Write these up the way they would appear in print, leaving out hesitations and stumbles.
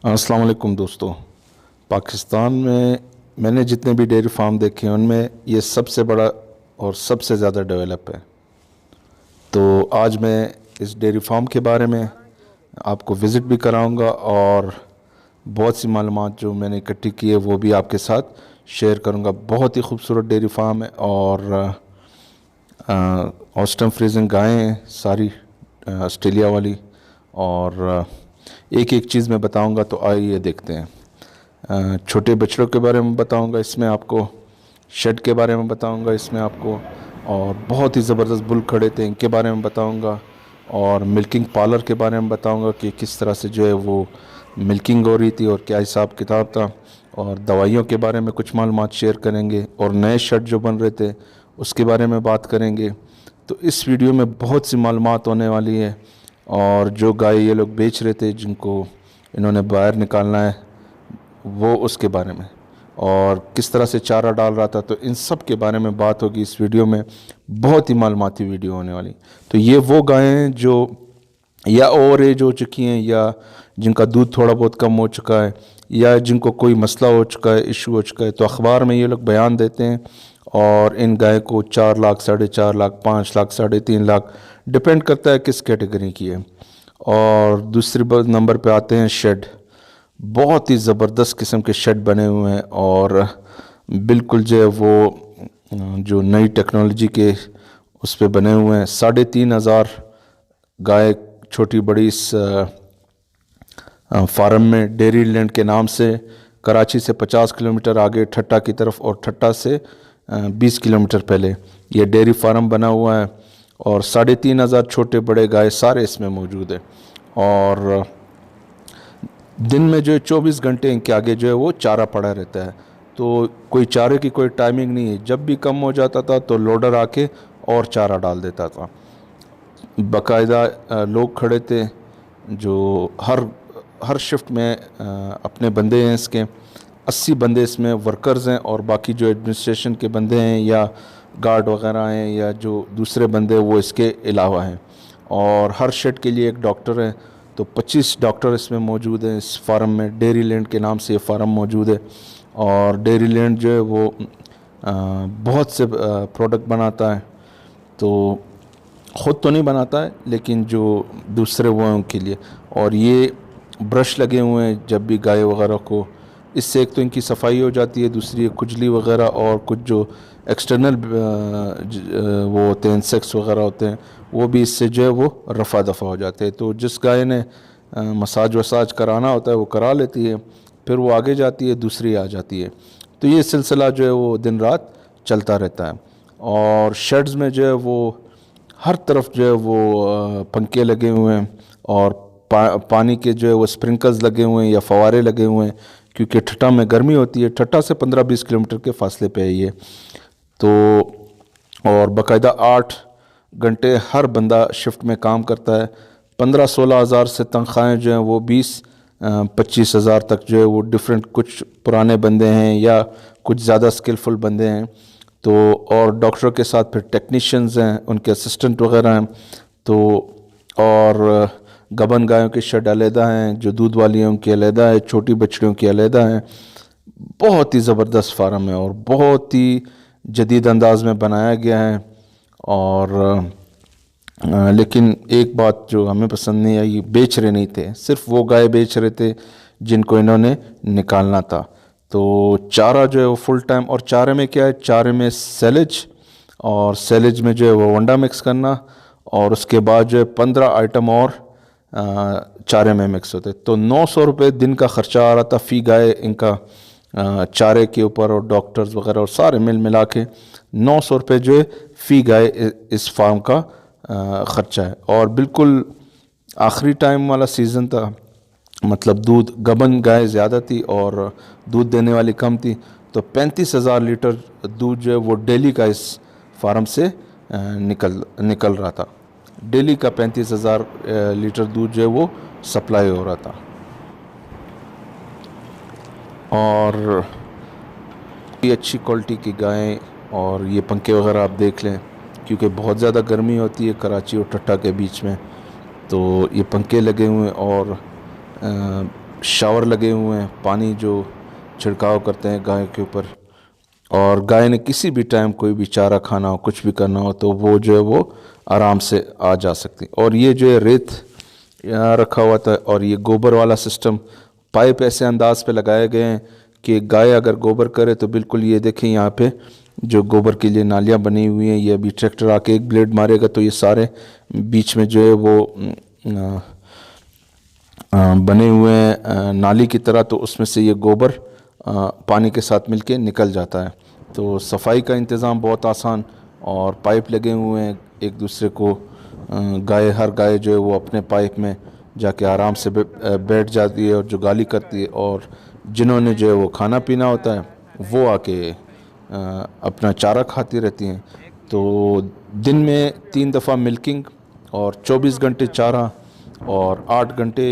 अस्सलाम वालेकुम दोस्तों। पाकिस्तान में मैंने जितने भी डेयरी फार्म देखे हैं उनमें ये सबसे बड़ा और सबसे ज़्यादा डेवलप है। तो आज मैं इस डेयरी फार्म के बारे में आपको विज़िट भी कराऊंगा और बहुत सी मालूमात जो मैंने इकट्ठी की है वो भी आपके साथ शेयर करूंगा। बहुत ही खूबसूरत डेयरी फार्म है और ऑस्टन फ्रीजिंग गायें हैं सारी, ऑस्ट्रेलिया वाली। और एक एक चीज़ मैं बताऊंगा, तो आइए देखते हैं। छोटे बछड़ों के बारे में बताऊंगा इसमें आपको, शेड के बारे में बताऊंगा इसमें आपको, और बहुत ही ज़बरदस्त बुल खड़े थे इनके बारे में बताऊंगा, और मिल्किंग पार्लर के बारे में बताऊंगा कि किस तरह से जो है वो मिल्किंग हो रही थी और क्या हिसाब किताब था, और दवाइयों के बारे में कुछ मालूमात शेयर करेंगे, और नए शेड जो बन रहे थे उसके बारे में बात करेंगे। तो इस वीडियो में बहुत सी मालूमात होने वाली है। और जो गाय ये लोग बेच रहे थे जिनको इन्होंने बाहर निकालना है वो उसके बारे में, और किस तरह से चारा डाल रहा था, तो इन सब के बारे में बात होगी इस वीडियो में। बहुत ही मालूमाती वीडियो होने वाली। तो ये वो गायें हैं जो या ओवर एज हो चुकी हैं, या जिनका दूध थोड़ा बहुत कम हो चुका है, या जिनको कोई मसला हो चुका है, इशू हो चुका है, तो अखबार में ये लोग बयान देते हैं। और इन गाय को 4 लाख, 4.5 लाख, 5 लाख, 3.5 लाख, डिपेंड करता है किस कैटेगरी की है। और दूसरे नंबर पे आते हैं शेड। बहुत ही ज़बरदस्त किस्म के शेड बने हुए हैं, और बिल्कुल जो है वो जो नई टेक्नोलॉजी के उस पे बने हुए हैं। 3,500 गाय छोटी बड़ी इस फार्म में, डेयरी लैंड के नाम से, कराची से 50 किलोमीटर आगे ठट्टा की तरफ, और ठट्टा से 20 किलोमीटर पहले ये डेयरी फार्म बना हुआ है। और 3,500 छोटे बड़े गाय सारे इसमें मौजूद है। और दिन में जो है 24 घंटे इनके आगे जो है वो चारा पड़ा रहता है। तो कोई चारे की कोई टाइमिंग नहीं है, जब भी कम हो जाता था तो लोडर आके और चारा डाल देता था। बाकायदा लोग खड़े थे जो हर हर शिफ्ट में अपने बंदे हैं इसके। 80 बंदे इसमें वर्कर्स हैं, और बाकी जो एडमिनिस्ट्रेशन के बंदे हैं या गार्ड वगैरह हैं या जो दूसरे बंदे वो इसके अलावा हैं। और हर शेड के लिए एक डॉक्टर है। तो 25 डॉक्टर इसमें मौजूद हैं इस फार्म में। डेयरी लैंड के नाम से ये फार्म मौजूद है। और डेयरी लैंड जो है वो बहुत से प्रोडक्ट बनाता है। तो ख़ुद तो नहीं बनाता है, लेकिन जो दूसरे वो हैं उनके लिए। और ये ब्रश लगे हुए हैं जब भी गाय वगैरह को, इससे एक तो इनकी सफाई हो जाती है, दूसरी खुजली वगैरह और कुछ जो एक्सटर्नल वो होते हैं इंसेक्ट्स वगैरह होते हैं, वो भी इससे जो है वो रफ़ा दफ़ा हो जाते हैं। तो जिस गाय ने मसाज वसाज कराना होता है वो करा लेती है, फिर वो आगे जाती है, दूसरी आ जाती है। तो ये सिलसिला जो है वो दिन रात चलता रहता है। और शेड्स में जो है वो हर तरफ जो है वो पंखे लगे हुए हैं, और पानी के जो है वो स्प्रिंकल्स लगे हुए हैं या फवारे लगे हुए हैं, क्योंकि ठट्टा में गर्मी होती है। ठट्टा से 15-20 किलोमीटर के फासले पे है ये। तो और बाकायदा 8 घंटे हर बंदा शिफ्ट में काम करता है। 15-16 हज़ार से तनख्वाहें जो हैं वो 20-25 हज़ार तक जो है वो डिफरेंट, कुछ पुराने बंदे हैं या कुछ ज़्यादा स्किलफुल बंदे हैं। तो और डॉक्टर के साथ फिर टेक्नीशियंस हैं, उनके असिस्टेंट वगैरह हैं। तो और गबन गायों के शेड अलहदा हैं, जो दूध वाली हैं उनकी अलहदा है, छोटी बछड़ियों की अलहदा हैं। बहुत ही ज़बरदस्त फार्म है और बहुत ही जदीद अंदाज में बनाया गया है। और लेकिन एक बात जो हमें पसंद नहीं आई, बेच रहे नहीं थे, सिर्फ वो गाय बेच रहे थे जिनको इन्होंने निकालना था। तो चारा जो है वो फुल टाइम, और चारे में क्या है, चारे में सैलेज, और सैलेज में जो है वो वंडा मिक्स करना, और उसके बाद जो है 15 आइटम और चारे में मिक्स होते। तो 900 रुपये दिन का ख़र्चा आ रहा था फ़ी गाय इनका चारे के ऊपर, और डॉक्टर्स वगैरह और सारे मिल मिला के 900 रुपये जो है फ़ी गाय इस फार्म का ख़र्चा है। और बिल्कुल आखिरी टाइम वाला सीज़न था, मतलब दूध गबन गाय ज़्यादा थी और दूध देने वाली कम थी। तो 35,000 लीटर दूध जो है वो डेली का इस फार्म से निकल रहा था। डेली का 35,000 लीटर दूध जो है वो सप्लाई हो रहा था। और ये अच्छी क्वालिटी की गायें, और ये पंखे वगैरह आप देख लें, क्योंकि बहुत ज़्यादा गर्मी होती है कराची और ठट्टा के बीच में। तो ये पंखे लगे हुए हैं, और शावर लगे हुए हैं, पानी जो छिड़काव करते हैं गाय के ऊपर। और गाय ने किसी भी टाइम कोई भी चारा खाना हो, कुछ भी करना हो, तो वो जो है वो आराम से आ जा सकती। और ये जो है रेत यहाँ रखा हुआ था, और ये गोबर वाला सिस्टम, पाइप ऐसे अंदाज पे लगाए गए हैं कि गाय अगर गोबर करे तो बिल्कुल, ये देखें यहाँ पे जो गोबर के लिए नालियाँ बनी हुई हैं, ये अभी ट्रैक्टर आके एक ब्लेड मारेगा तो ये सारे बीच में जो है वो बने हुए हैं नाली की तरह, तो उसमें से ये गोबर पानी के साथ मिलके निकल जाता है। तो सफाई का इंतज़ाम बहुत आसान, और पाइप लगे हुए हैं एक दूसरे को। हर गाय जो है वो अपने पाइप में जाके आराम से बैठ जाती है, और जो गाली करती है, और जिन्होंने जो है वो खाना पीना होता है वो आके अपना चारा खाती रहती हैं। तो दिन में 3 दफ़ा मिल्किंग, और 24 घंटे चारा, और 8 घंटे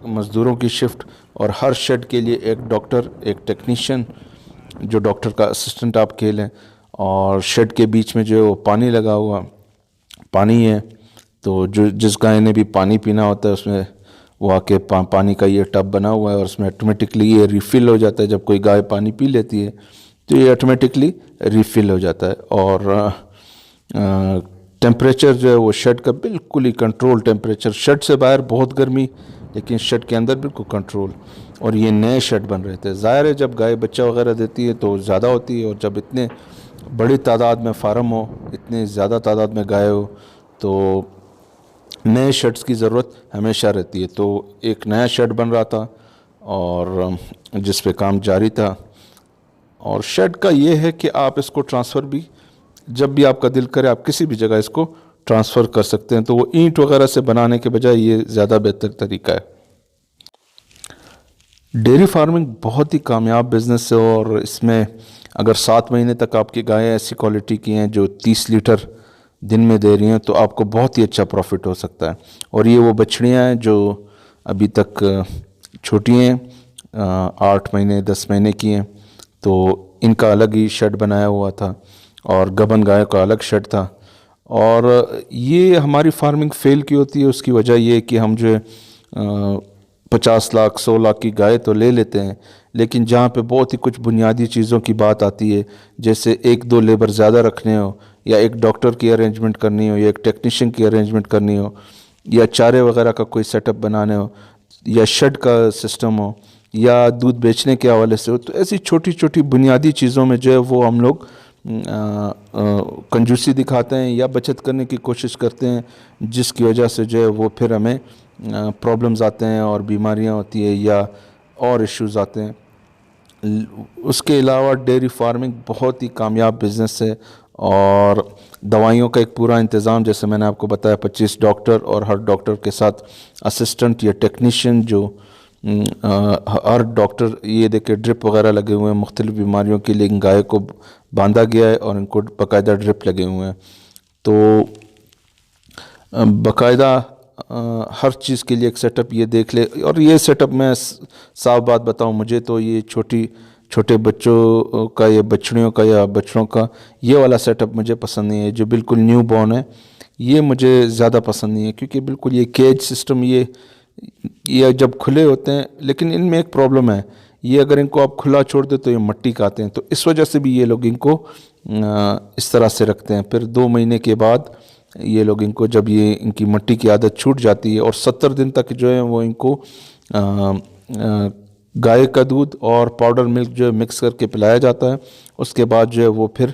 मज़दूरों की शिफ्ट, और हर शेड के लिए एक डॉक्टर, एक टेक्नीशियन, जो डॉक्टर का असिस्टेंट आप कह लें। और शेड के बीच में जो है वो पानी लगा हुआ पानी है, तो जो जिस गाय ने भी पानी पीना होता है उसमें वो आके पानी का ये टब बना हुआ है, और उसमें ऑटोमेटिकली ये रिफ़िल हो जाता है। जब कोई गाय पानी पी लेती है तो ये ऑटोमेटिकली रिफ़िल हो जाता है। और टेम्परेचर जो है वो शेड का बिल्कुल ही कंट्रोल टेम्परेचर, शेड से बाहर बहुत गर्मी, लेकिन शेड के अंदर बिल्कुल कंट्रोल। और ये नए शेड बन रहे थे। ज़ाहिर है जब गाय बच्चा वगैरह देती है तो ज़्यादा होती है, और जब इतने बड़ी तादाद में फार्म हो, इतनी ज़्यादा तादाद में गाय हो, तो नए शेड्स की ज़रूरत हमेशा रहती है। तो एक नया शेड बन रहा था, और जिस पे काम जारी था। और शेड का ये है कि आप इसको ट्रांसफ़र भी, जब भी आपका दिल करे, आप किसी भी जगह इसको ट्रांसफ़र कर सकते हैं। तो वो ईंट वगैरह से बनाने के बजाय ये ज़्यादा बेहतर तरीका है। डेयरी फार्मिंग बहुत ही कामयाब बिज़नेस है, और इसमें अगर 7 महीने तक आपकी गायें ऐसी क्वालिटी की हैं जो 30 लीटर दिन में दे रही हैं, तो आपको बहुत ही अच्छा प्रॉफिट हो सकता है। और ये वो बछड़ियाँ हैं जो अभी तक छोटी हैं, 8 महीने 10 महीने की हैं, तो इनका अलग ही शेड बनाया हुआ था, और गबन गाय का अलग शेड था। और ये हमारी फार्मिंग फेल की होती है, उसकी वजह ये है कि हम जो है 50 लाख 100 लाख की गाय तो ले लेते हैं, लेकिन जहाँ पे बहुत ही कुछ बुनियादी चीज़ों की बात आती है, जैसे 1-2 लेबर ज़्यादा रखने हो, या एक डॉक्टर की अरेंजमेंट करनी हो, या एक टेक्नीशियन की अरेंजमेंट करनी हो, या चारे वगैरह का कोई सेटअप बनाने हो, या शेड का सिस्टम हो, या दूध बेचने के हवाले से हो, तो ऐसी छोटी छोटी बुनियादी चीज़ों में जो है वो हम लोग कंजूसी दिखाते हैं या बचत करने की कोशिश करते हैं, जिसकी वजह से जो है वो फिर हमें प्रॉब्लम्स आते हैं, और बीमारियां होती है, या और इश्यूज आते हैं। उसके अलावा डेयरी फार्मिंग बहुत ही कामयाब बिज़नेस है, और दवाइयों का एक पूरा इंतज़ाम, जैसे मैंने आपको बताया, 25 डॉक्टर, और हर डॉक्टर के साथ असिस्टेंट या टेक्नीशियन, जो हर डॉक्टर, ये देखे ड्रिप वगैरह लगे हुए हैं मुख्तलिफ़ बीमारियों के लिए। गाय को बांधा गया है और इनको बाकायदा ड्रिप लगे हुए हैं। तो बाकायदा हर चीज़ के लिए एक सेटअप ये देख ले। और ये सेटअप, मैं साफ बात बताऊं, मुझे तो ये छोटे बच्चों का या बछड़ियों का या बछड़ों का ये वाला सेटअप मुझे पसंद नहीं है, जो बिल्कुल न्यू बॉर्न है, ये मुझे ज़्यादा पसंद नहीं है। क्योंकि बिल्कुल ये केज सिस्टम, ये जब खुले होते हैं, लेकिन इनमें एक प्रॉब्लम है, ये अगर इनको आप खुला छोड़ दे तो ये मट्टी खाते हैं, तो इस वजह से भी ये लोग इनको इस तरह से रखते हैं। फिर 2 महीने के बाद ये लोग इनको, जब ये इनकी मट्टी की आदत छूट जाती है, और 70 दिन तक जो है वो इनको गाय का दूध और पाउडर मिल्क जो है मिक्स करके पिलाया जाता है। उसके बाद जो है वो फिर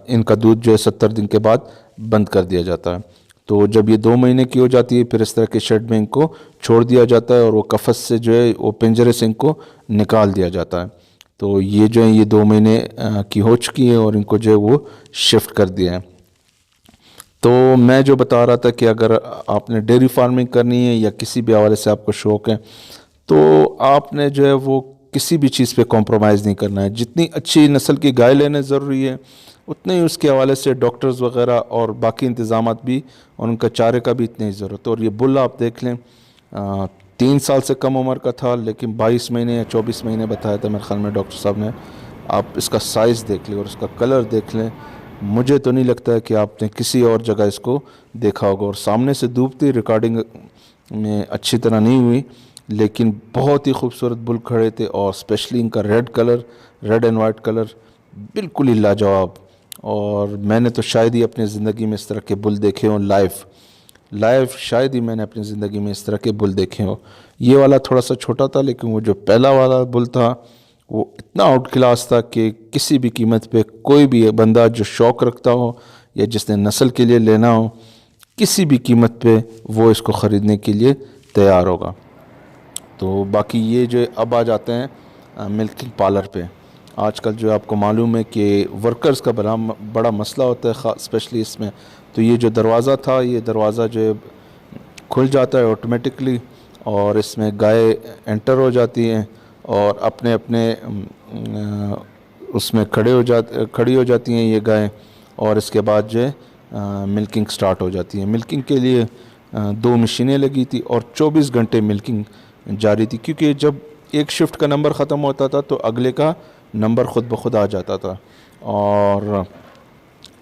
इनका दूध जो है 70 दिन के बाद बंद कर दिया जाता है। तो जब ये 2 महीने की हो जाती है, फिर इस तरह के शेड में इनको छोड़ दिया जाता है, और वो कफस से जो है वो पिंजरे से इनको निकाल दिया जाता है। तो ये जो है ये 2 महीने की हो चुकी है, और इनको जो है वो शिफ्ट कर दिया है। तो मैं जो बता रहा था कि अगर आपने डेयरी फार्मिंग करनी है, या किसी भी हवाले से आपको शौक़ है, तो आपने जो है वो किसी भी चीज़ पे कॉम्प्रोमाइज़ नहीं करना है। जितनी अच्छी नस्ल की गाय लेना ज़रूरी है, उतने ही उसके हवाले से डॉक्टर्स वगैरह और बाकी इंतज़ामात भी, और उनका चारे का भी इतनी ही ज़रूरत है। और ये बुल आप देख लें, 3 साल से कम उम्र का था, लेकिन 22 महीने या 24 महीने बताया था मेरे ख्याल में डॉक्टर साहब ने। आप इसका साइज़ देख लें और इसका कलर देख लें, मुझे तो नहीं लगता है कि आपने किसी और जगह इसको देखा होगा। और सामने से धूप थी, रिकॉर्डिंग में अच्छी तरह नहीं हुई, लेकिन बहुत ही खूबसूरत बुल खड़े थे, और स्पेशली इनका red colour, red and white colour बिल्कुल ही लाजवाब। और मैंने तो शायद ही अपनी ज़िंदगी में इस तरह के बुल देखे हों लाइव, शायद ही मैंने अपनी ज़िंदगी में इस तरह के बुल देखे हों। ये वाला थोड़ा सा छोटा था, लेकिन वो जो पहला वाला बुल था वो इतना आउट क्लास था कि किसी भी कीमत पे कोई भी बंदा जो शौक़ रखता हो या जिसने नस्ल के लिए लेना हो, किसी भी कीमत पे वो इसको ख़रीदने के लिए तैयार होगा। तो बाकी ये जो अब आ जाते हैं मिल्किंग पार्लर पे। आजकल जो आपको मालूम है कि वर्कर्स का बड़ा मसला होता है स्पेशली इसमें। तो ये जो दरवाज़ा था, ये दरवाज़ा जो है खुल जाता है ऑटोमेटिकली, और इसमें गाय एंटर हो जाती हैं और अपने अपने उसमें खड़ी हो जाती हैं ये गाय, और इसके बाद जो है मिल्किंग स्टार्ट हो जाती है। मिल्किंग के लिए 2 मशीनें लगी थी और 24 घंटे मिल्किंग जारी थी, क्योंकि जब एक शिफ्ट का नंबर ख़त्म होता था तो अगले का नंबर ख़ुद ब खुद आ जाता था। और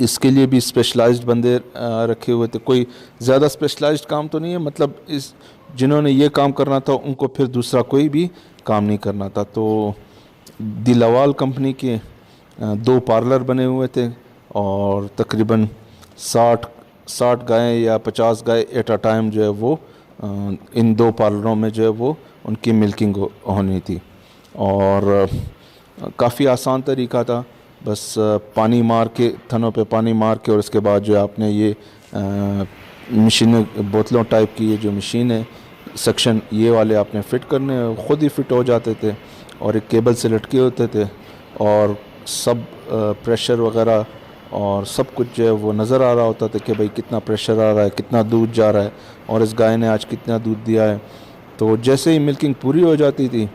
इसके लिए भी स्पेशलाइज्ड बंदे रखे हुए थे। कोई ज़्यादा स्पेशलाइज्ड काम तो नहीं है, मतलब इस जिन्होंने ये काम करना था उनको फिर दूसरा कोई भी काम नहीं करना था। तो दिलावाल कंपनी के 2 पार्लर बने हुए थे, और तकरीबन 60 गायें या 50 गाय एट अ टाइम जो है वो इन 2 पार्लरों में जो है वो उनकी मिल्किंग होनी थी। और काफ़ी आसान तरीका था, बस पानी मार के, थनों पे पानी मार के, और उसके बाद जो आपने ये मशीन, बोतलों टाइप की ये जो मशीन है, सक्शन ये वाले आपने फ़िट करने, ख़ुद ही फ़िट हो जाते थे और एक केबल से लटके होते थे, और सब प्रेशर वगैरह और सब कुछ जो है वो नज़र आ रहा होता था कि भाई कितना प्रेशर आ रहा है, कितना दूध जा रहा है, और इस गाय ने आज कितना दूध दिया है। तो जैसे ही मिल्किंग पूरी हो जाती थी,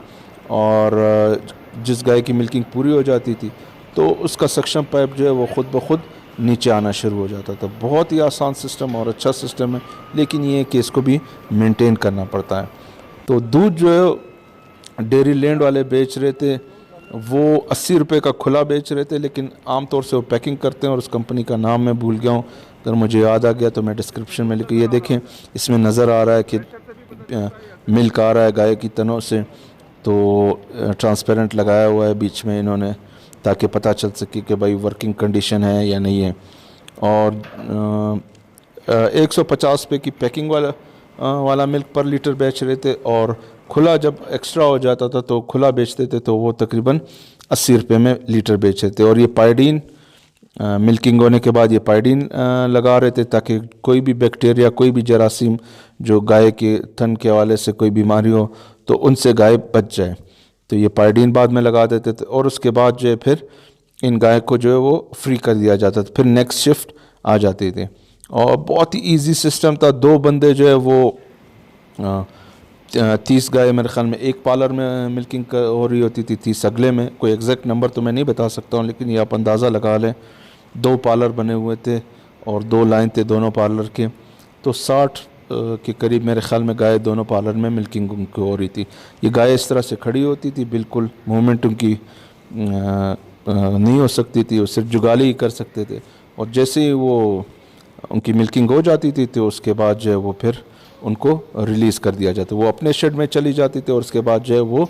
और जिस गाय की मिल्किंग पूरी हो जाती थी तो उसका सक्शन पाइप जो है वो ख़ुद ब खुद नीचे आना शुरू हो जाता था। बहुत ही आसान सिस्टम और अच्छा सिस्टम है, लेकिन ये है कि इसको भी मेंटेन करना पड़ता है। तो दूध जो है डेयरी लैंड वाले बेच रहे थे वो 80 रुपये का खुला बेच रहे थे, लेकिन आमतौर से वो पैकिंग करते हैं, और उस कंपनी का नाम मैं भूल गया हूँ। अगर मुझे याद आ गया तो मैं डिस्क्रिप्शन में लिख, ये देखें इसमें नज़र आ रहा है कि मिल्क आ रहा है गाय की तनों से, तो ट्रांसपेरेंट लगाया हुआ है बीच में इन्होंने, ताकि पता चल सके कि भाई वर्किंग कंडीशन है या नहीं है। और 150 रुपये की पैकिंग वाला मिल्क पर लीटर बेच रहे थे, और खुला जब एक्स्ट्रा हो जाता था तो खुला बेचते थे तो वो तकरीबन 80 रुपये में लीटर बेच रहे थे। और ये पायोडीन मिल्किंग होने के बाद ये पायोडीन लगा रहे थे, ताकि कोई भी बैक्टीरिया, कोई भी जरासीम जो गाय के थन के हवाले से कोई बीमारी हो तो उनसे गाय बच जाए। तो ये पायोडीन बाद में लगा देते थे, और उसके बाद जो है फिर इन गाय को जो है वो फ्री कर दिया जाता था, फिर नेक्स्ट शिफ्ट आ जाते थे। और बहुत ही इजी सिस्टम था। 2 बंदे जो है वो 30 गाय मेरे ख्याल में एक पार्लर में मिल्किंग हो रही होती थी, 30 अगले में। कोई एग्जैक्ट नंबर तो मैं नहीं बता सकता हूँ, लेकिन ये आप अंदाज़ा लगा लें। 2 पार्लर बने हुए थे और 2 लाइन थे दोनों पार्लर के, तो 60 के करीब मेरे ख्याल में गाय दोनों पार्लर में मिल्किंग उनकी हो रही थी। ये गाय इस तरह से खड़ी होती थी, बिल्कुल मूवमेंट उनकी नहीं हो सकती थी, वो सिर्फ जुगाली ही कर सकते थे। और जैसे ही वो उनकी मिल्किंग हो जाती थी तो उसके बाद जो है वो फिर उनको रिलीज़ कर दिया जाता, वो अपने शेड में चली जाती थी, और उसके बाद जो है वो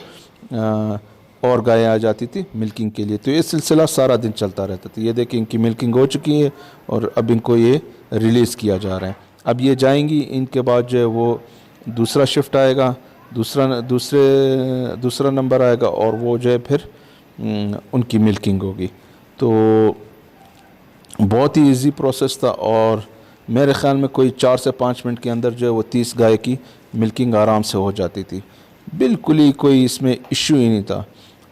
और गायें आ जाती थी मिल्किंग के लिए। तो ये सिलसिला सारा दिन चलता रहता था। ये देखिए इनकी मिल्किंग हो चुकी है और अब इनको ये रिलीज़ किया जा रहा है। अब ये जाएंगी, इनके बाद जो है वो दूसरा शिफ्ट आएगा, दूसरा नंबर आएगा, और वो जो है फिर उनकी मिल्किंग होगी। तो बहुत ही इजी प्रोसेस था, और मेरे ख़्याल में कोई 4 से 5 मिनट के अंदर जो है वो 30 गाय की मिल्किंग आराम से हो जाती थी। बिल्कुल ही कोई इसमें इश्यू ही नहीं था।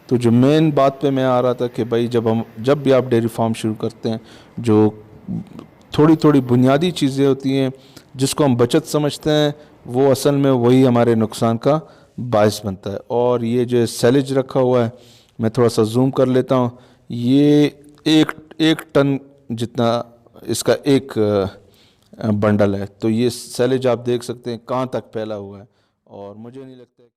तो जो मेन बात पे मैं आ रहा था कि भाई जब भी आप डेयरी फार्म शुरू करते हैं, जो थोड़ी थोड़ी बुनियादी चीज़ें होती हैं जिसको हम बचत समझते हैं, वो असल में वही हमारे नुकसान का बायस बनता है। और ये जो सैलेज रखा हुआ है, मैं थोड़ा सा जूम कर लेता हूँ, ये एक टन जितना इसका एक बंडल है। तो ये सैलेज आप देख सकते हैं कहाँ तक फैला हुआ है, और मुझे नहीं लगता है